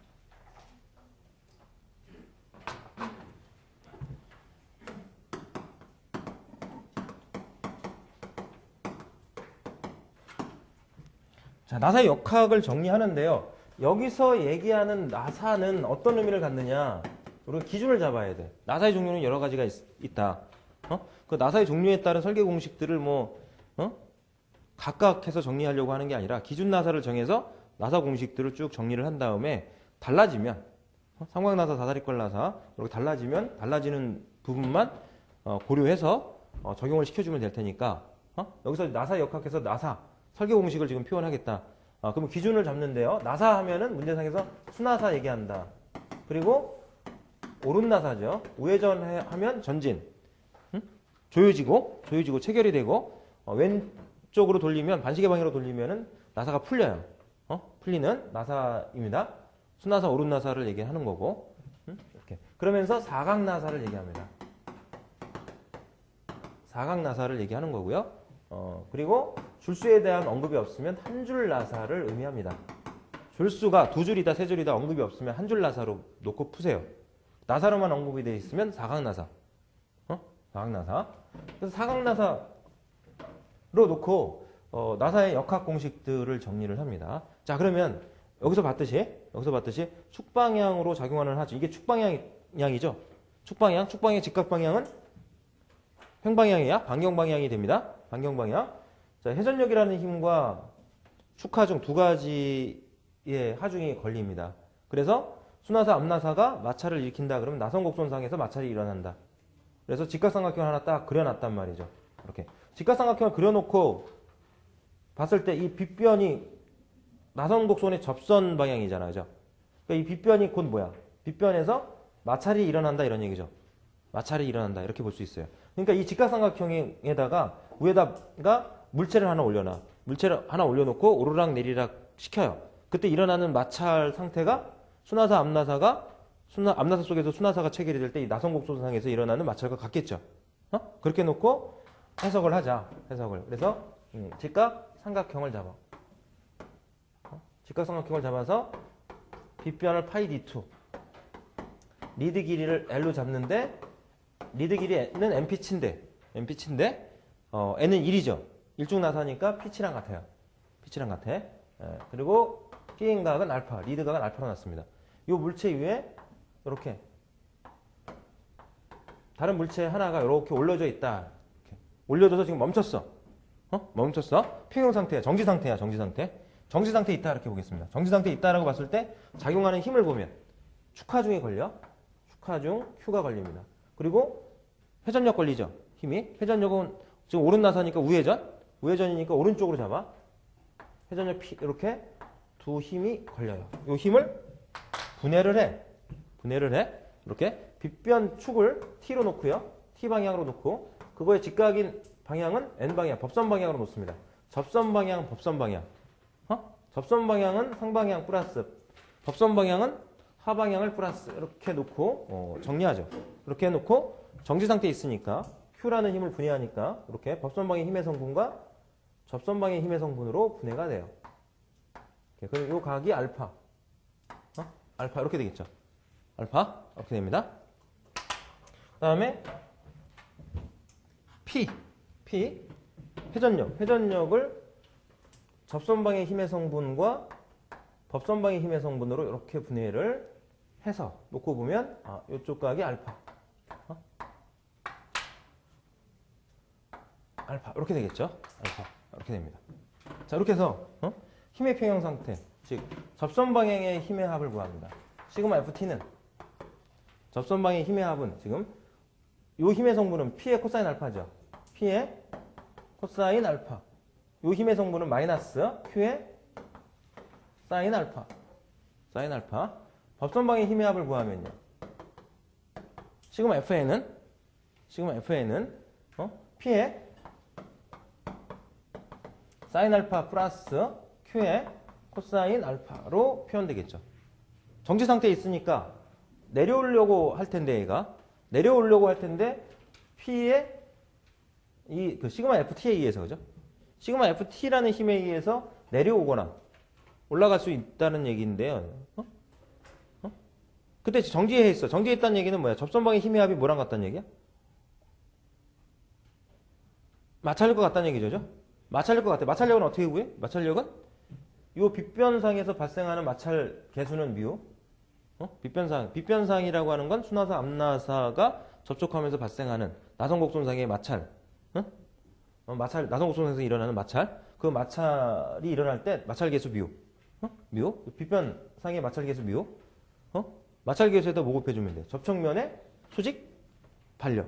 Speaker 1: 자, 나사의 역학을 정리하는데요. 여기서 얘기하는 나사는 어떤 의미를 갖느냐? 우리가 기준을 잡아야 돼. 나사의 종류는 여러 가지가 있다. 그 나사의 종류에 따른 설계 공식들을 각각 해서 정리하려고 하는 게 아니라 기준 나사를 정해서 나사 공식들을 쭉 정리를 한 다음에 달라지면 삼각나사, 다다리꼴 나사 이렇게 달라지면 달라지는 부분만 고려해서 적용을 시켜주면 될 테니까 여기서 나사 역학해서 나사 설계 공식을 지금 표현하겠다. 그럼 기준을 잡는데요. 나사 하면은 문제상에서 수나사 얘기한다. 그리고 오른나사죠. 우회전 하면 전진. 조여지고 체결이 되고 왼쪽으로 돌리면 반시계 방향으로 돌리면은 나사가 풀려요. 풀리는 나사입니다. 수나사, 오른나사를 얘기하는 거고. 이렇게. 그러면서 사각나사를 얘기합니다. 사각나사를 얘기하는 거고요. 그리고 줄수에 대한 언급이 없으면 한 줄 나사를 의미합니다. 줄수가 두 줄이다, 세 줄이다 언급이 없으면 한 줄 나사로 놓고 푸세요. 나사로만 언급이 되어 있으면 사각나사. 사각나사. 그래서 사각나사로 놓고 나사의 역학 공식들을 정리를 합니다. 자, 그러면 여기서 봤듯이 축방향으로 작용하는 하죠. 이게 축방향이죠. 축방향 직각방향은 횡방향이야. 반경방향이 됩니다. 반경방향. 자, 회전력이라는 힘과 축하중 두 가지의 하중이 걸립니다. 그래서 수나사, 앞나사가 마찰을 일으킨다 그러면 나선곡선상에서 마찰이 일어난다. 그래서 직각삼각형을 하나 딱 그려놨단 말이죠. 이렇게 직각삼각형을 그려놓고 봤을 때 이 빗변이 나선곡선의 접선 방향이잖아요. 그죠? 그러니까 이 빗변이 곧 뭐야? 빗변에서 마찰이 일어난다 이런 얘기죠. 마찰이 일어난다 이렇게 볼 수 있어요. 그러니까 이 직각삼각형에다가 위에다가 물체를 하나 올려놔. 물체를 하나 올려놓고 오르락 내리락 시켜요. 그때 일어나는 마찰 상태가 수나사, 앞나사가 앞나사 속에서 수나사가 체결이 될 때 이 나선곡선상에서 일어나는 마찰과 같겠죠. 그렇게 놓고 해석을 하자. 해석을. 그래서 직각 삼각형을 잡아. 직각 삼각형을 잡아서 빗변을 파이 d2 리드 길이를 L로 잡는데 리드 길이는 np치인데 n은 1이죠. 일중 나사니까 P치랑 같아요. P치랑 같아. 그리고 P인각은 알파, 리드각은 알파로 났습니다. 이 물체 위에 이렇게 다른 물체 하나가 이렇게 올려져 있다. 이렇게. 올려져서 지금 멈췄어. 멈췄어. 평형 상태야. 정지 상태야. 정지 상태. 정지 상태에 있다 이렇게 보겠습니다. 정지 상태에 있다라고 봤을 때 작용하는 힘을 보면 축하중이 걸려. 축하중 Q가 걸립니다. 그리고 회전력 걸리죠. 힘이. 회전력은 지금 오른 나사니까 우회전. 우회전이니까 오른쪽으로 잡아. 회전력 P 이렇게 두 힘이 걸려요. 이 힘을 분해를 해. 이렇게 빗변 축을 T로 놓고요. T 방향으로 놓고 그거의 직각인 방향은 N 방향, 법선 방향으로 놓습니다. 접선 방향, 법선 방향. 접선 방향은 상방향 플러스, 법선 방향은 하방향을 플러스 이렇게 놓고 정리하죠. 이렇게 해놓고 정지 상태에 있으니까 Q라는 힘을 분해하니까 이렇게 법선 방향의 힘의 성분과 접선 방향의 힘의 성분으로 분해가 돼요. 그리고 이 각이 알파. 알파 이렇게 되겠죠. 알파 이렇게 됩니다. 그 다음에 P 회전력을 접선방의 힘의 성분과 법선방의 힘의 성분으로 이렇게 분해를 해서 놓고 보면 이쪽 각이 알파. 알파 이렇게 되겠죠. 알파 이렇게 됩니다. 자 이렇게 해서 힘의 평형 상태, 즉 접선 방향의 힘의 합을 구합니다. 시그마 FT는 접선 방향의 힘의 합은 지금 이 힘의 성분은 P의 코사인 알파죠. P의 코사인 알파. 이 힘의 성분은 마이너스 Q의 사인 알파. 사인 알파. 법선 방향의 힘의 합을 구하면요. 시그마 FA는 P의 사인 알파 플러스 Q의 코사인 알파로 표현되겠죠. 정지 상태에 있으니까 내려오려고 할 텐데 P의 그 시그마 FT에 의해서 그죠? 시그마 FT라는 힘에 의해서 내려오거나 올라갈 수 있다는 얘기인데요. 그때 정지해 있어. 정지했다는 얘기는 뭐야? 접선방의 힘의 합이 뭐랑 같다는 얘기야? 마찰력과 같다는 얘기죠. 마찰력과 같아. 마찰력은 어떻게 구해? 마찰력은 이 빗변상에서 발생하는 마찰 개수는 뮤. 빗변상이라고 하는 건 순나사, 앞나사가 접촉하면서 발생하는 나선곡선상의 마찰. 나선곡선상에서 일어나는 마찰. 그 마찰이 일어날 때 마찰 개수 뮤. 빗변상의 마찰 개수 뮤. 마찰 개수에다 뭐 곱해주면 돼? 접촉면에 수직 반력.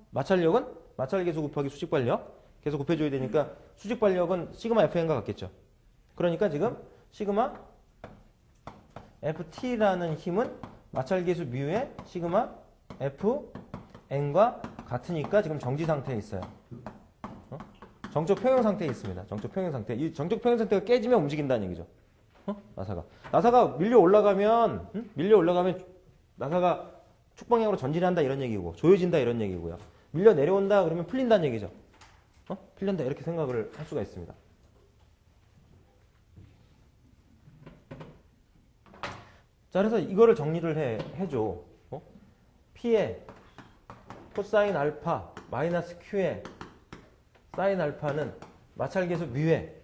Speaker 1: 마찰력은 마찰 개수 곱하기 수직 반력. 계속 곱해줘야 되니까 수직 반력은 시그마 FN과 같겠죠. 그러니까 지금 시그마 FT라는 힘은 마찰 개수 뮤의 시그마 FN과 같으니까 지금 정지 상태에 있어요. 정적 평형 상태에 있습니다. 정적 평형 상태. 이 정적 평형 상태가 깨지면 움직인다는 얘기죠. 나사가 밀려 올라가면 나사가 축방향으로 전진한다 이런 얘기고 조여진다 이런 얘기고요. 밀려 내려온다 그러면 풀린다는 얘기죠. 풀린다 이렇게 생각을 할 수가 있습니다. 자, 그래서 이거를 정리를 해줘. P의 코사인 알파 마이너스 Q의 사인 알파는 마찰 개수 뮤의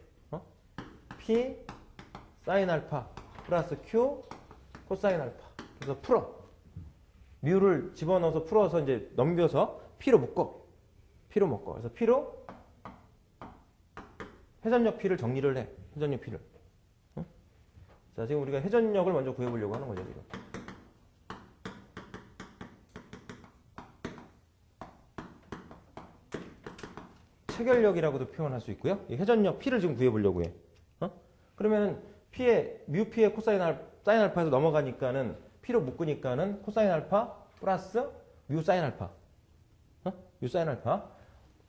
Speaker 1: P 사인 알파 플러스 Q 코사인 알파. 그래서 풀어. 뮤를 집어넣어서 풀어서 이제 넘겨서 P로 묶어. 그래서 P로 회전력 P를 정리를 해. 회전력 P를. 자, 지금 우리가 회전력을 먼저 구해보려고 하는 거죠, 지금. 체결력이라고도 표현할 수 있고요. 이 회전력 P를 지금 구해보려고 해. 그러면 뮤 P의 코사인 사인 알파에서 넘어가니까는 P로 묶으니까는 코사인 알파 플러스 뮤 사인 알파. 뮤 사인 알파.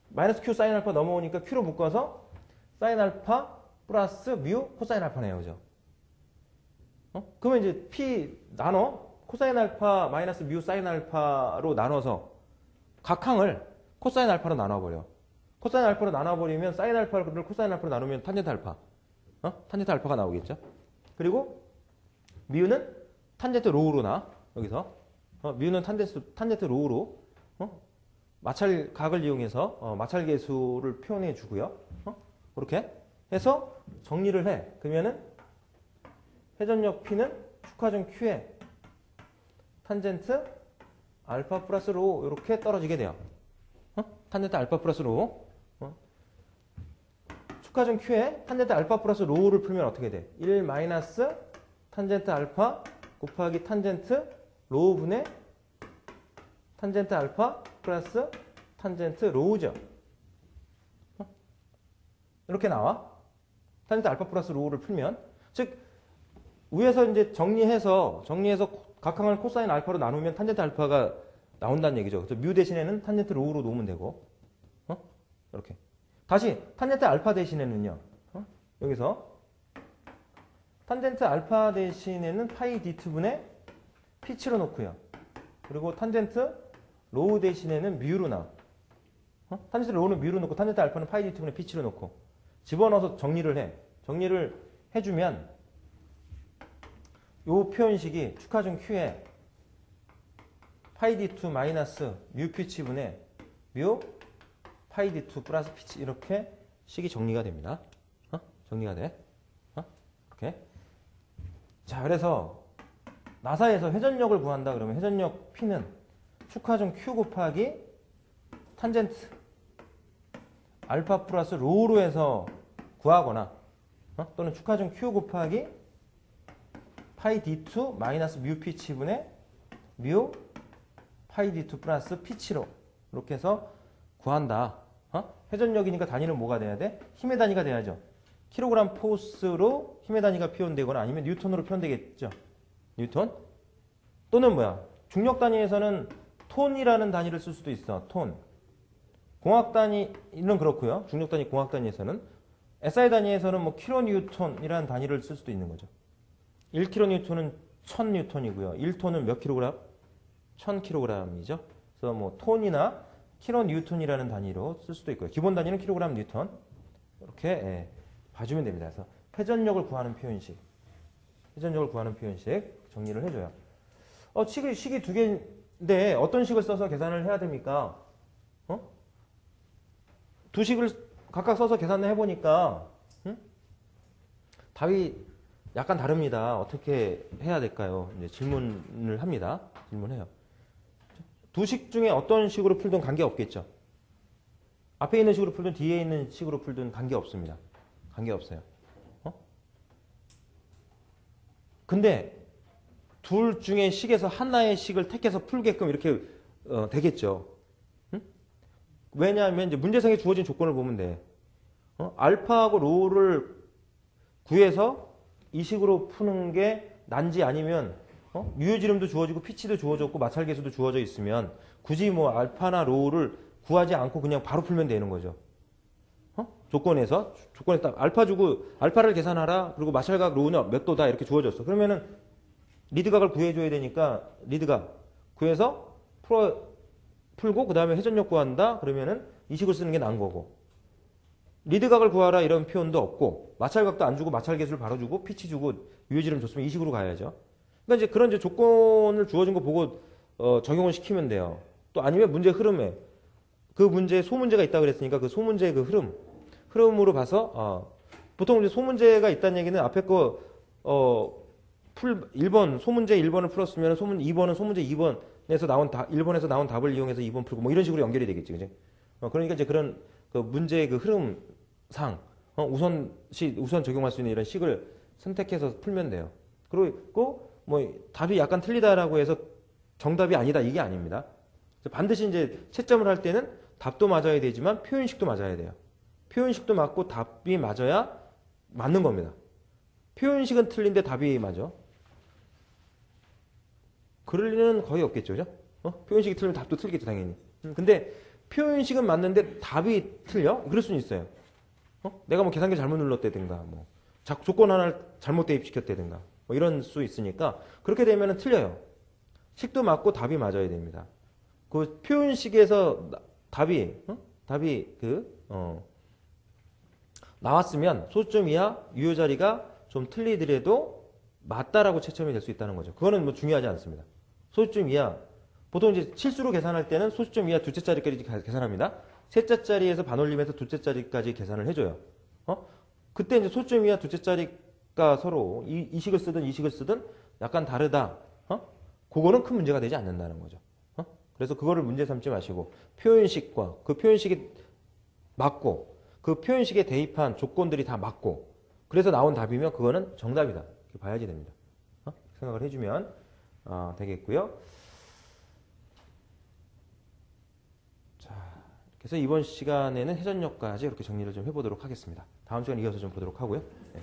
Speaker 1: 마이너스 Q 사인 알파 넘어오니까 Q로 묶어서 사인 알파 플러스 뮤 코사인 알파네요. 그죠? 그러면 이제 P 나눠 코사인 알파 마이너스 뮤 사인 알파로 나눠서 각 항을 코사인 알파로 나눠버려. 코사인 알파로 나눠버리면 사인 알파를 코사인 알파로 나누면 탄젠트 알파. 탄젠트 알파가 나오겠죠. 그리고 미우는 탄젠트 로우로 나. 여기서. 미우는 탄젠트 로우로. 마찰각을 이용해서 마찰계수를 표현해 주고요. 그렇게 해서 정리를 해. 그러면은 회전력 P는 축하중 Q에 탄젠트 알파 플러스 로 이렇게 떨어지게 돼요. 탄젠트 알파 플러스 로. 축하중 Q에 탄젠트 알파 플러스 로우를 풀면 어떻게 돼? 1 마이너스 탄젠트 알파 곱하기 탄젠트 로우 분의 탄젠트 알파 플러스 탄젠트 로우죠. 이렇게 나와. 탄젠트 알파 플러스 로우를 풀면. 즉, 위에서 이제 정리해서 각항을 코사인 알파로 나누면 탄젠트 알파가 나온다는 얘기죠. 그래서 뮤 대신에는 탄젠트 로우로 놓으면 되고. 이렇게. 다시 탄젠트 알파 대신에는요. 여기서 탄젠트 알파 대신에는 파이 d2분의 피치로 놓고요. 그리고 탄젠트 로우 대신에는 뮤로 나. 탄젠트 로우는 뮤로 놓고 탄젠트 알파는 파이 d2분의 피치로 놓고 집어넣어서 정리를 해. 정리를 해주면 이 표현식이 축하중 Q에 파이 d2 마이너스 뮤 피치분의 뮤 파이 d2 플러스 피치 이렇게 식이 정리가 됩니다. 정리가 돼. 이렇게. 자, 그래서 나사에서 회전력을 구한다 그러면 회전력 P는 축하중 Q 곱하기 탄젠트 알파 플러스 로우로 해서 구하거나 또는 축하중 Q 곱하기 파이 D2 마이너스 뮤 피치분의 뮤 파이 D2 플러스 피치로 이렇게 해서 구한다. 회전력이니까 단위는 뭐가 돼야 돼? 힘의 단위가 돼야죠. 킬로그램 포스로 힘의 단위가 표현되거나 아니면 뉴턴으로 표현되겠죠. 뉴턴? 또는 뭐야? 중력 단위에서는 톤이라는 단위를 쓸 수도 있어. 톤. 공학 단위는 그렇고요. 중력 단위, 공학 단위에서는 SI 단위에서는 뭐 킬로뉴턴이라는 단위를 쓸 수도 있는 거죠. 1킬로뉴턴은 1000뉴턴이고요. 1톤은 몇 킬로그램? 1000킬로그램이죠. 그래서 뭐 톤이나 킬로뉴턴이라는 단위로 쓸 수도 있고요. 기본 단위는 킬로그램 뉴턴. 이렇게 봐주면 됩니다. 그래서 회전력을 구하는 표현식. 회전력을 구하는 표현식 정리를 해줘요. 식이 두 개인데 어떤 식을 써서 계산을 해야 됩니까? 두 식을 각각 써서 계산을 해보니까 답이 약간 다릅니다. 어떻게 해야 될까요? 이제 질문을 합니다. 질문해요. 두 식 중에 어떤 식으로 풀든 관계없겠죠. 앞에 있는 식으로 풀든 뒤에 있는 식으로 풀든 관계없습니다. 관계없어요. 근데 둘 중에 식에서 하나의 식을 택해서 풀게끔 이렇게 되겠죠. 왜냐하면 이제 문제상에 주어진 조건을 보면 돼. 알파하고 로우를 구해서 이 식으로 푸는 게 난지 아니면 유효지름도 주어지고 피치도 주어졌고 마찰계수도 주어져 있으면 굳이 뭐 알파나 로우를 구하지 않고 그냥 바로 풀면 되는 거죠. 조건에서 딱 알파 주고 알파를 계산하라. 그리고 마찰각 로우는 몇 도다 이렇게 주어졌어. 그러면은 리드각을 구해줘야 되니까 리드각 구해서 풀고 그 다음에 회전력 구한다. 그러면은 이 식을 쓰는 게 나은 거고. 리드각을 구하라 이런 표현도 없고 마찰각도 안 주고 마찰계수를 바로 주고 피치 주고 유효지름 줬으면 이 식으로 가야죠. 그러니까 이제 그런 이제 조건을 주어진 거 보고 적용을 시키면 돼요. 또 아니면 문제 흐름에 그 문제에 소문제가 있다 그랬으니까 그 소문제의 그 흐름으로 봐서 보통 이제 소문제가 있다는 얘기는 앞에 거 1번 소문제 1번을 풀었으면 소문 2번은 소문제 2번에서 나온 1번에서 나온 답을 이용해서 2번 풀고 뭐 이런 식으로 연결이 되겠지, 그지? 그러니까 이제 그런 그 문제의 그 흐름상 우선 적용할 수 있는 이런 식을 선택해서 풀면 돼요. 그리고 뭐 답이 약간 틀리다라고 해서 정답이 아니다 이게 아닙니다. 반드시 이제 채점을 할 때는 답도 맞아야 되지만 표현식도 맞아야 돼요. 표현식도 맞고 답이 맞아야 맞는 겁니다. 표현식은 틀린데 답이 맞아. 그럴 리는 거의 없겠죠, 그죠? 표현식이 틀리면 답도 틀리겠죠, 당연히. 근데 표현식은 맞는데 답이 틀려? 그럴 수는 있어요. 내가 뭐 계산기 잘못 눌렀다든가, 뭐 조건 하나를 잘못 대입시켰다든가, 뭐 이런 수 있으니까 그렇게 되면 틀려요. 식도 맞고 답이 맞아야 됩니다. 그 표현식에서 답이 답이 나왔으면 소수점 이하 유효 자리가 좀 틀리더라도 맞다라고 채점이 될 수 있다는 거죠. 그거는 뭐 중요하지 않습니다. 소수점 이하 보통 이제 실수로 계산할 때는 소수점 이하 두째 자리까지 계산합니다. 셋째 자리에서 반올림해서 두째 자리까지 계산을 해줘요. 그때 이제 소수점 이하 두째 자리가 서로 이식을 쓰든 이식을 쓰든 약간 다르다. 그거는 큰 문제가 되지 않는다는 거죠. 그래서 그거를 문제 삼지 마시고 표현식과 그 표현식이 맞고 그 표현식에 대입한 조건들이 다 맞고 그래서 나온 답이면 그거는 정답이다. 이렇게 봐야지 됩니다. 생각을 해주면 되겠고요. 자, 그래서 이번 시간에는 회전력까지 이렇게 정리를 좀 해보도록 하겠습니다. 다음 시간에 이어서 좀 보도록 하고요. 네.